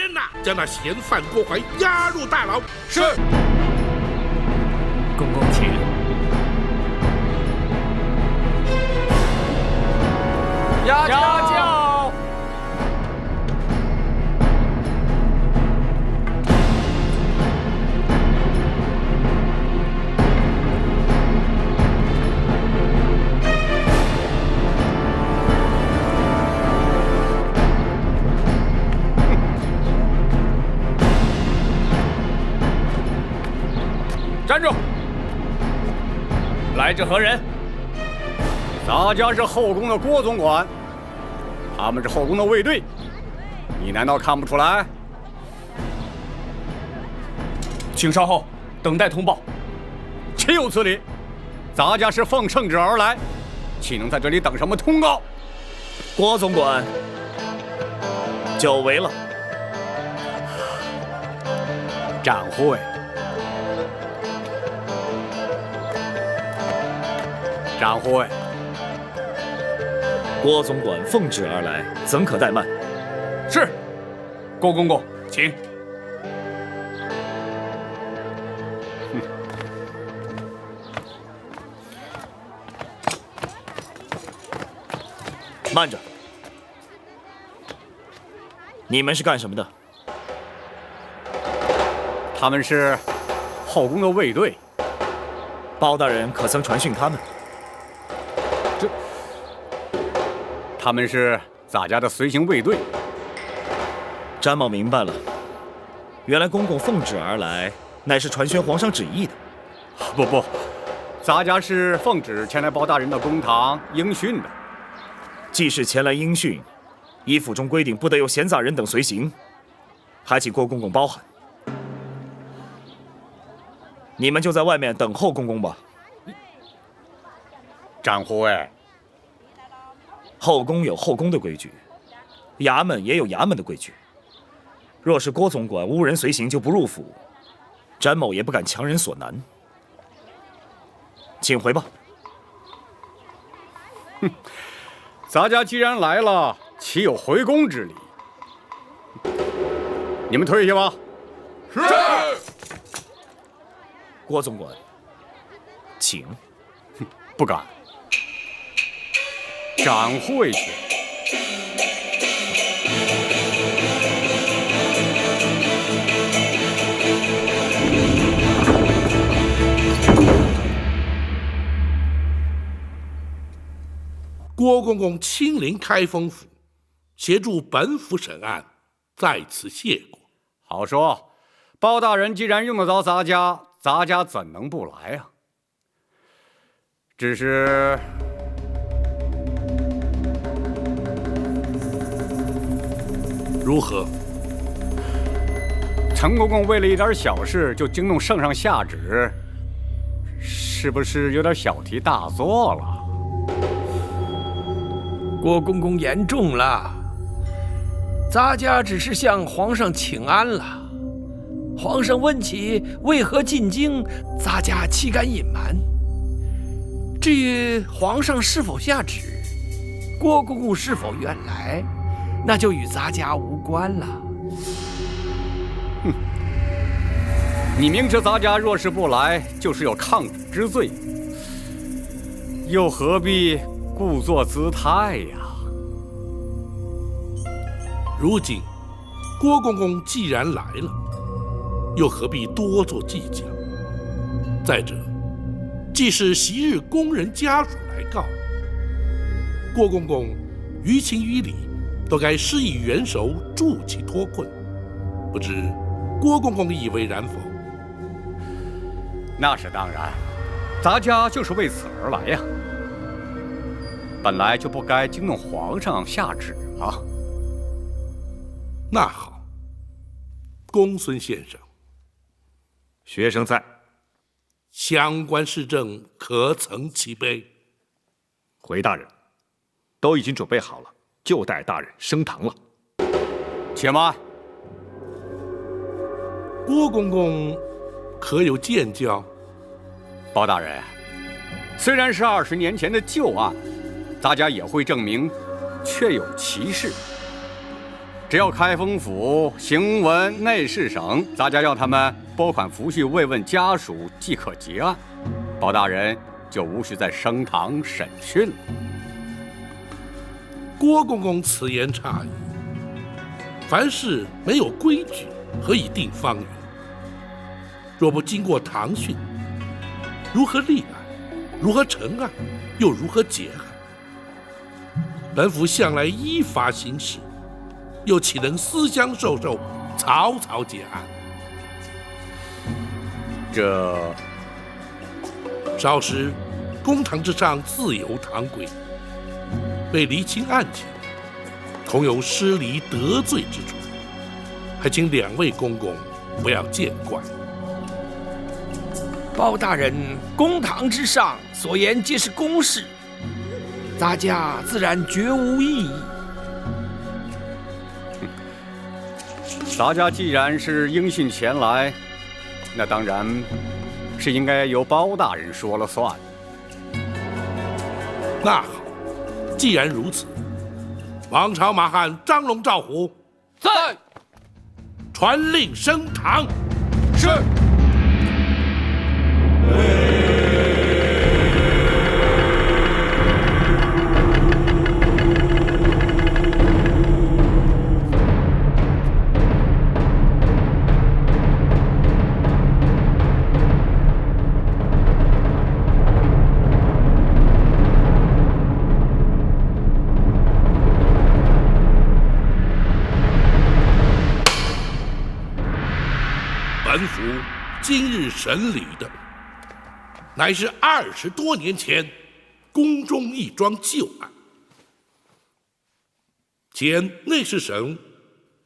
天呐，将那嫌犯郭淮押入大牢。是。公公请。押轿。站住！来者何人？咱家是后宫的郭总管，他们是后宫的卫队，你难道看不出来？请稍后，等待通报。岂有此理！咱家是奉圣旨而来，岂能在这里等什么通告？郭总管，久违了。展会。展会，郭总管奉旨而来，怎可怠慢？是，郭公公，请。慢着，你们是干什么的？他们是后宫的卫队。包大人可曾传讯他们？他们是咱家的随行卫队。詹某明白了，原来公公奉旨而来，乃是传宣皇上旨意的。不，咱家是奉旨前来包大人的公堂应讯的。既是前来应讯，依府中规定，不得有闲杂人等随行，还请郭公公包涵。你们就在外面等候公公吧。展会。后宫有后宫的规矩，衙门也有衙门的规矩。若是郭总管无人随行就不入府，詹某也不敢强人所难。请回吧。哼，咱家既然来了，岂有回宫之理？你们退下吧。是。郭总管，请。不敢。展会去。郭公公亲临开封府，协助本府审案，在此谢过。好说，包大人既然用得着咱家，咱家怎能不来啊？只是。如何？陈公公为了一点小事就惊动圣上下旨，是不是有点小题大做了？郭公公言重了，咱家只是向皇上请安了。皇上问起为何进京，咱家岂敢隐瞒？至于皇上是否下旨，郭公公是否愿来，那就与咱家无关了。哼，你明知咱家若是不来，就是有抗旨之罪，又何必故作姿态呀？如今郭公公既然来了，又何必多做计较？再者，既是昔日宫人家属来告，郭公公于情于理都该施以援手，助其脱困。不知郭公公以为然否？那是当然，咱家就是为此而来呀。本来就不该惊动皇上下旨啊。那好，公孙先生，学生在。相关事政可曾齐备？回大人，都已经准备好了，就待大人升堂了。且慢，郭公公可有见教？包大人，虽然是20年前的旧案，大家也会证明确有其事。只要开封府行文内侍省，咱家要他们拨款抚恤慰问家属，即可结案。包大人就无需在升堂审讯了。郭公公此言差矣。凡事没有规矩，何以定方圆？若不经过堂训，如何立案？如何成案？又如何结案？本府向来依法行事，又岂能私相授受，草草结案？这稍时，公堂之上自有堂规，为厘清案情，恐有失礼得罪之处，还请两位公公不要见怪。包大人，公堂之上所言皆是公事，咱家自然绝无异议。咱家既然是应讯前来，那当然是应该由包大人说了算。那好，既然如此，王朝马汉张龙赵虎在。传令升堂。是。本府今日审理的，乃是20多年前宫中一桩旧案。前内侍省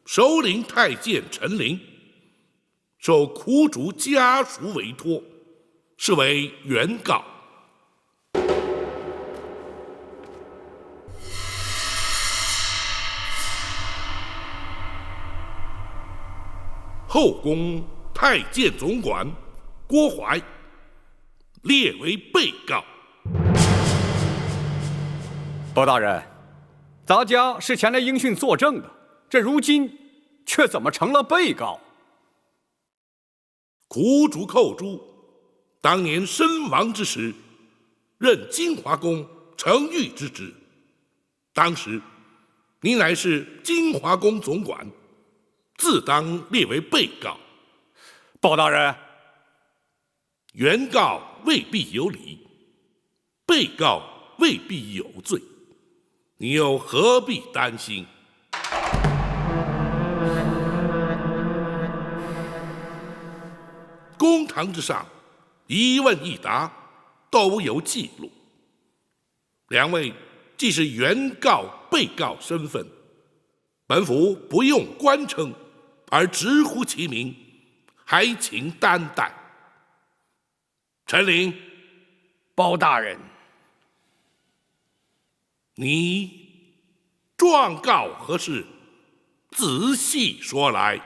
首领太监陈琳，受苦主家属委托，是为原告。后宫太监总管郭槐列为被告。包大人，咱家是前来应讯作证的，这如今却怎么成了被告？苦主寇珠当年身亡之时，任金华宫承御之职，当时你乃是金华宫总管，自当列为被告。包大人，原告未必有理，被告未必有罪，你又何必担心？公堂之上，一问一答都有记录。两位既是原告、被告身份，本府不用官称，而直呼其名，还请担待。陈琳，包大人，你状告何事？仔细说来。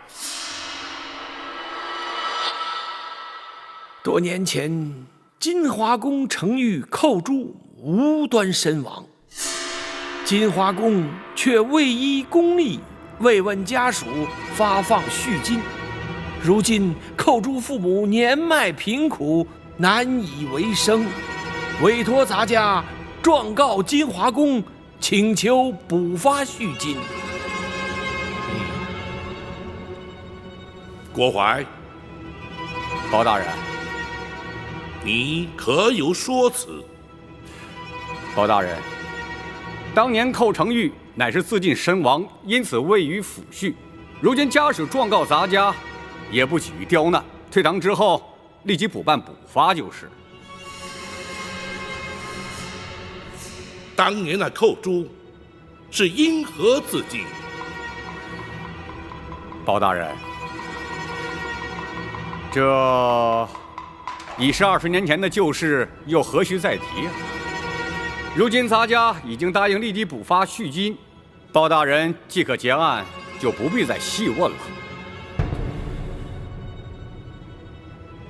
多年前，金华宫承御寇珠无端身亡，金华宫却未依公例慰问家属，发放恤金。如今寇珠父母年迈贫苦，难以为生，委托咱家状告金华宫，请求补发恤金。郭槐，包大人，你可有说辞？包大人，当年寇承御乃是自尽身亡，因此未予抚恤。如今家属状告咱家，也不起于刁难，退堂之后立即补办补发就是。当年那寇珠是因何自尽？包大人，这已是20年前的旧事，又何须再提啊？如今咱家已经答应立即补发恤金，包大人即可结案，就不必再细问了。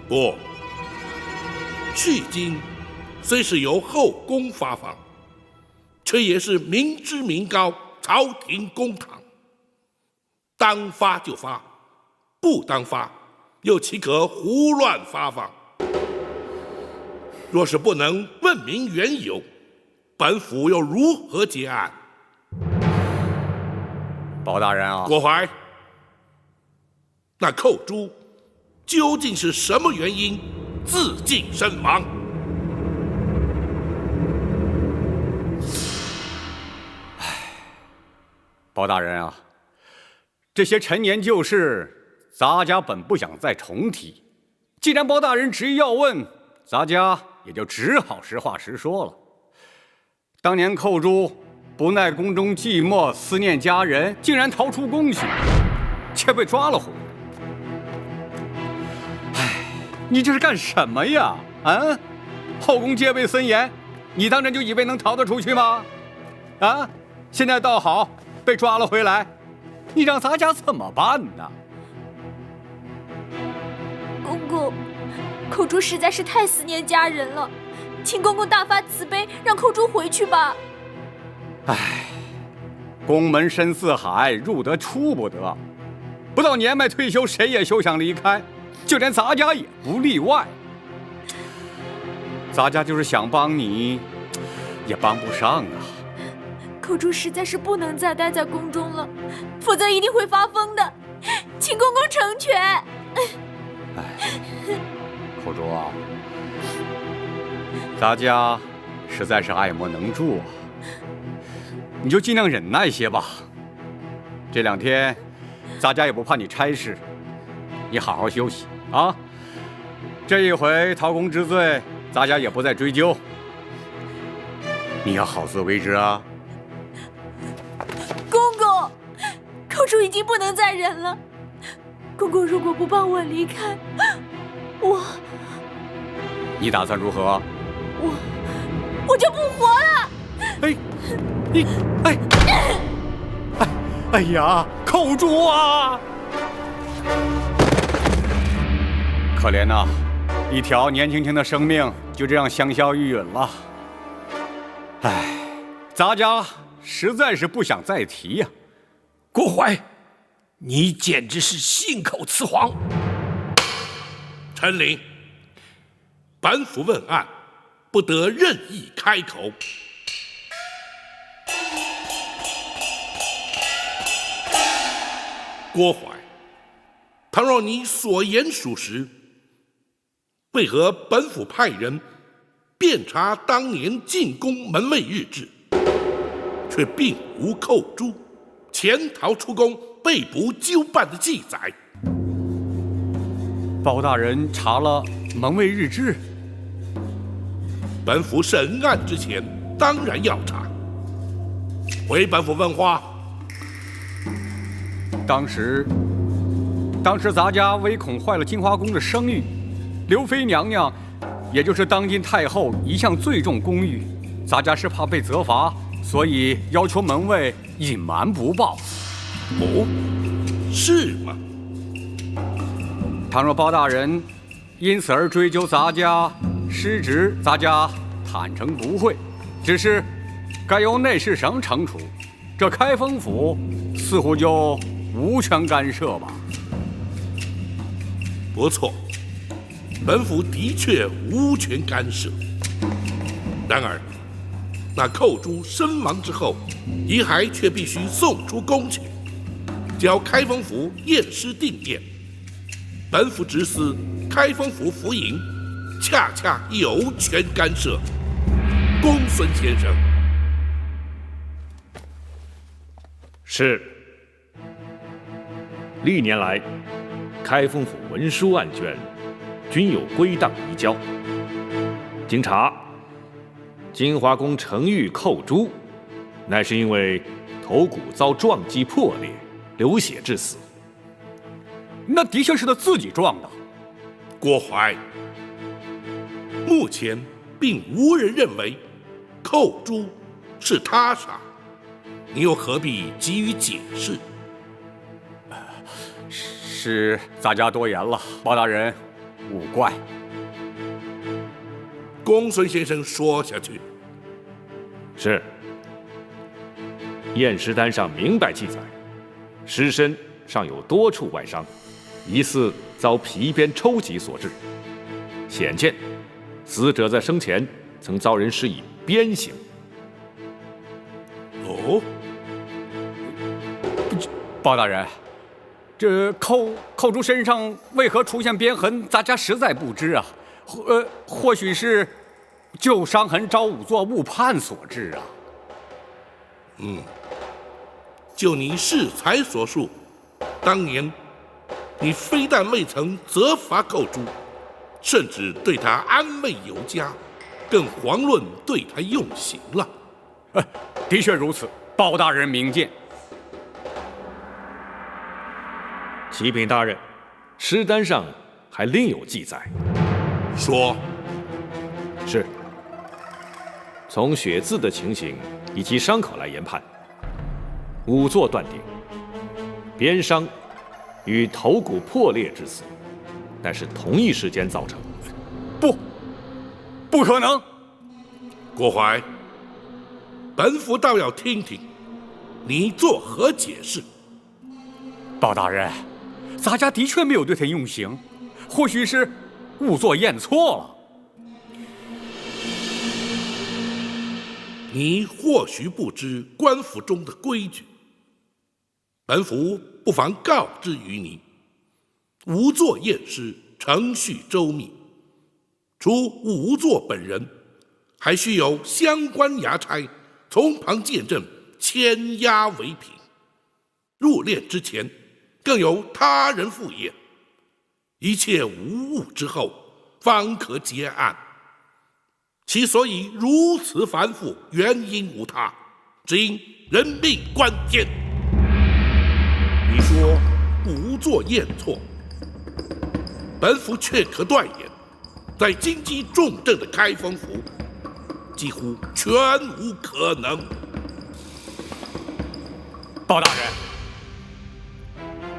不，恤金虽是由后宫发放，却也是民脂民膏，朝廷公堂，当发就发，不当发，又岂可胡乱发放？若是不能问明缘由，本府又如何结案？包大人啊，郭槐，那寇珠究竟是什么原因自尽身亡？包大人啊，这些陈年旧事，咱家本不想再重提。既然包大人执意要问，咱家也就只好实话实说了。当年寇珠不耐宫中寂寞，思念家人，竟然逃出宫去，却被抓了回来。哎，你这是干什么呀？啊，后宫戒备森严，你当真就以为能逃得出去吗？啊，现在倒好，被抓了回来，你让咱家怎么办呢？公公，寇珠实在是太思念家人了，请公公大发慈悲，让寇珠回去吧。唉，宫门深似海，入得出不得。不到年迈退休，谁也休想离开，就连咱家也不例外。咱家就是想帮你，也帮不上啊。寇珠实在是不能再待在宫中了，否则一定会发疯的，请公公成全。哎，寇珠啊，咱家实在是爱莫能助啊，你就尽量忍耐些吧。这2天，咱家也不怕你差事，你好好休息啊。这一回逃宫之罪，咱家也不再追究，你要好自为之啊。公公，寇珠已经不能再忍了。公公如果不帮我离开，你打算如何？我就不活了。哎呀，寇珠啊！可怜呐，一条年轻轻的生命就这样香消玉殒了。哎，咱家实在是不想再提呀。郭槐，你简直是信口雌黄！陈琳，本府问案，不得任意开口。郭槐，倘若你所言属实，为何本府派人遍查当年进宫门卫日志，却并无寇珠潜逃出宫被捕纠办的记载？包大人查了门卫日志，本府审案之前当然要查。回本府问话。当时咱家唯恐坏了金华宫的声誉，刘妃娘娘，也就是当今太后，一向最重宫誉，咱家是怕被责罚，所以要求门卫隐瞒不报。哦，是吗？倘若包大人因此而追究咱家失职，咱家坦诚不讳，只是该由内侍省惩处，这开封府似乎就无权干涉吧。不错，本府的确无权干涉。然而，那寇珠身亡之后，遗骸却必须送出宫去，交开封府验尸定验。本府直司开封府府尹，恰恰有权干涉。公孙先生。是。历年来，开封府文书案卷均有归档移交。经查，金华宫程昱寇珠，乃是因为头骨遭撞击破裂，流血致死。那的确是他自己撞的。郭槐，目前并无人认为寇珠是他杀，你又何必急于解释？是咱家多言了，包大人勿怪。公孙先生说下去。是。验尸单上明白记载，尸身尚有多处外伤，疑似遭皮鞭抽击所致。显见，死者在生前曾遭人施以鞭刑。哦，包大人，这寇珠身上为何出现鞭痕，咱家实在不知啊。或许是旧伤痕招仵作误判所致啊。就你适才所述，当年你非但未曾责罚寇珠，甚至对他安慰有加，更遑论对他用刑了。的确如此，包大人明鉴。启禀大人，尸单上还另有记载。说，是。从血渍的情形以及伤口来研判，仵作断定，鞭伤与头骨破裂致死，但是同一时间造成。不可能！郭槐，本府倒要听听你作何解释。包大人，咱家的确没有对他用刑，或许是仵作验错了。你或许不知官府中的规矩，本府不妨告知于你：仵作验尸程序周密，除仵作本人，还需有相关衙差从旁见证，签押为凭。入殓之前，更有他人复验，一切无误之后，方可结案。其所以如此繁复，原因无他，只因人命关天。你说仵作验错，本府却可断言，在京畿重镇的开封府，几乎全无可能。包大人，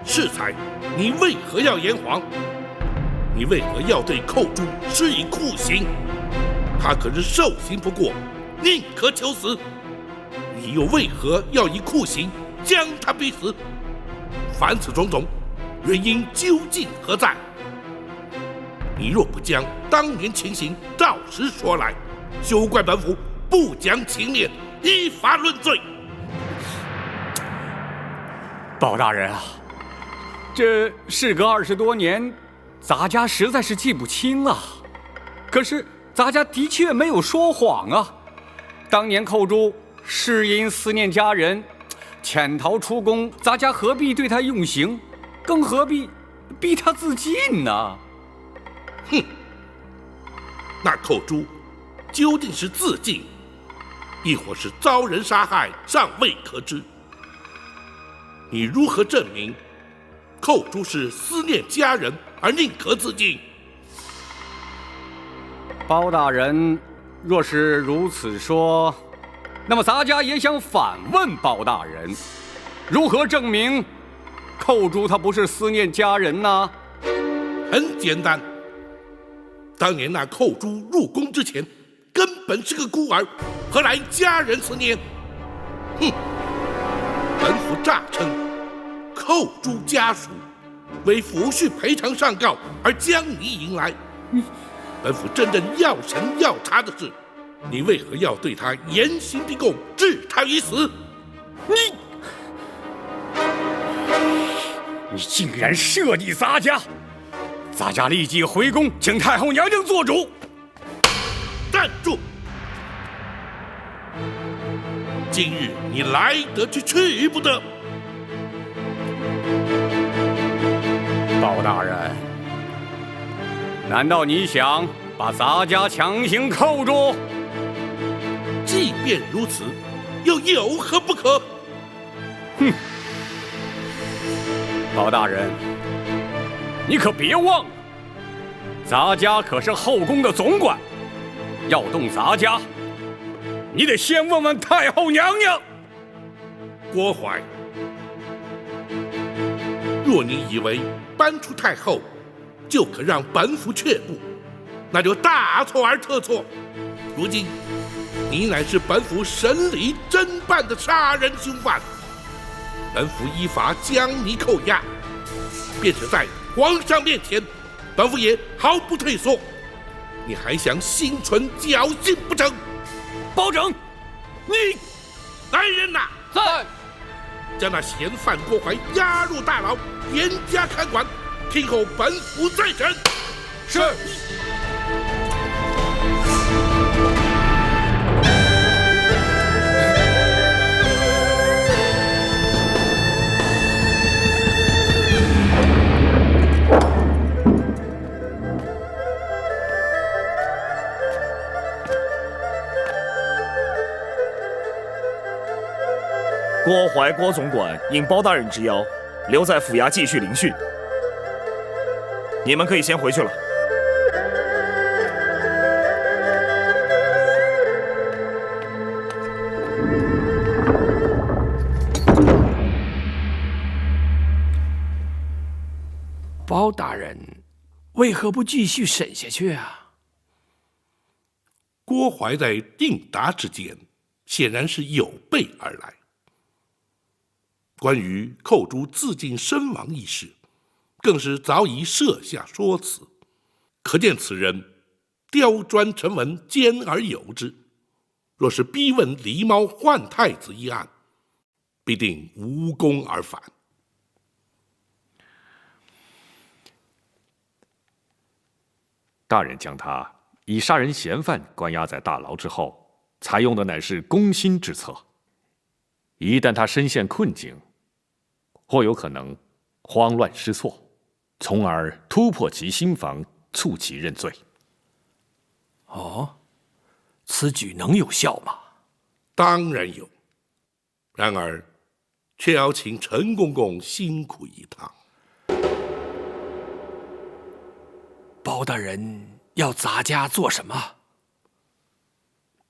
适才，你为何要言谎？你为何要对寇珠施以酷刑？他可是受刑不过，宁可求死。你又为何要以酷刑将他逼死？凡此种种，原因究竟何在？你若不将当年情形照实说来，休怪本府不讲情面，依法论罪。包大人啊，这事隔20多年，咱家实在是记不清啊。可是咱家的确没有说谎啊。当年寇珠是因思念家人，潜逃出宫，咱家何必对他用刑，更何必逼他自尽呢？哼，那寇珠究竟是自尽，亦或是遭人杀害，尚未可知。你如何证明寇珠是思念家人而宁可自尽？包大人若是如此说，那么咱家也想反问包大人，如何证明寇珠他不是思念家人呢？很简单，当年那寇珠入宫之前，根本是个孤儿，何来家人思念？哼！本府诈称寇珠家属为抚恤赔偿上告而将你引来。本府真正要审要查的是，你为何要对他严刑逼供，置他于死？你竟然设计咱家！咱家立即回宫，请太后娘娘做主。站住！今日你来得去，去不得。包大人，难道你想把咱家强行扣住？即便如此，又有何不可？哼！包大人，你可别忘了，咱家可是后宫的总管，要动咱家，你得先问问太后娘娘。郭槐，若你以为搬出太后就可让本府却步，那就大错而特错。如今你乃是本府审理侦办的杀人凶犯，本府依法将你扣押。便是在皇上面前，本府也毫不退缩。你还想心存侥幸不成？包拯，你来人呐！在。将那嫌犯郭淮押入大牢，严加看管，听候本府再审。是。郭淮郭总管应包大人之邀，留在府衙继续聆讯。你们可以先回去了。包大人，为何不继续审下去啊？郭淮在应答之间，显然是有备而来。关于寇珠自尽身亡一事，更是早已设下说辞，可见此人刁钻沉稳，兼而有之。若是逼问狸猫换太子一案，必定无功而返。大人将他以杀人嫌犯关押在大牢之后，采用的乃是攻心之策。一旦他身陷困境，或有可能慌乱失措，从而突破其心防，促其认罪。哦，此举能有效吗？当然有，然而却要请陈公公辛苦一趟。包大人要咱家做什么？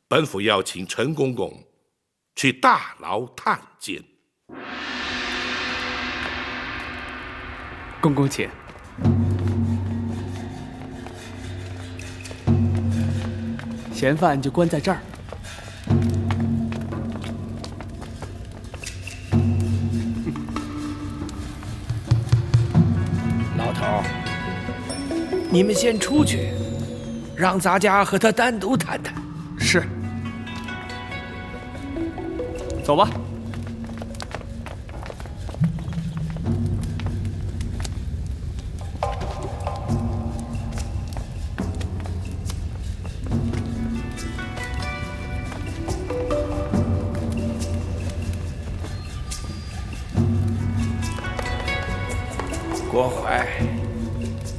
本府要请陈公公去大牢探监。公公请。嫌犯就关在这儿。老头儿，你们先出去，让咱家和他单独谈谈。是。走吧。郭淮，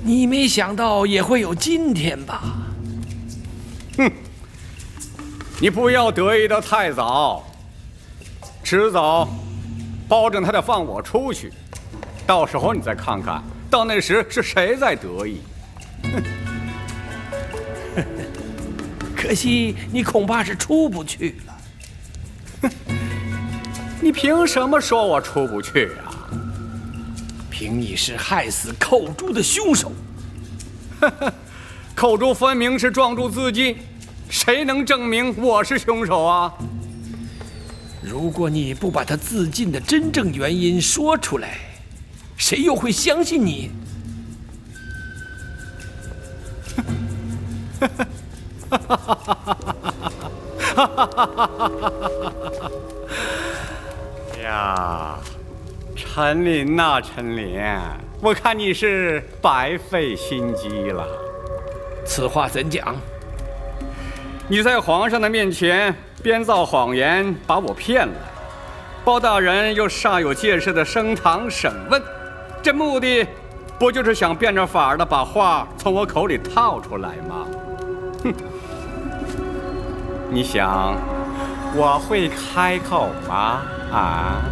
你没想到也会有今天吧？哼，你不要得意的太早，迟早包拯他得放我出去，到时候你再看看，到那时是谁在得意。可惜你恐怕是出不去了。你凭什么说我出不去啊？凭你是害死寇珠的凶手。寇珠分明是撞柱自尽，谁能证明我是凶手啊？如果你不把他自尽的真正原因说出来，谁又会相信你？呀，陈琳呐，陈琳，我看你是白费心机了。此话怎讲？你在皇上的面前编造谎言，把我骗了。包大人又煞有介事的升堂审问，这目的不就是想变着法的把话从我口里套出来吗？哼！你想我会开口吗？啊？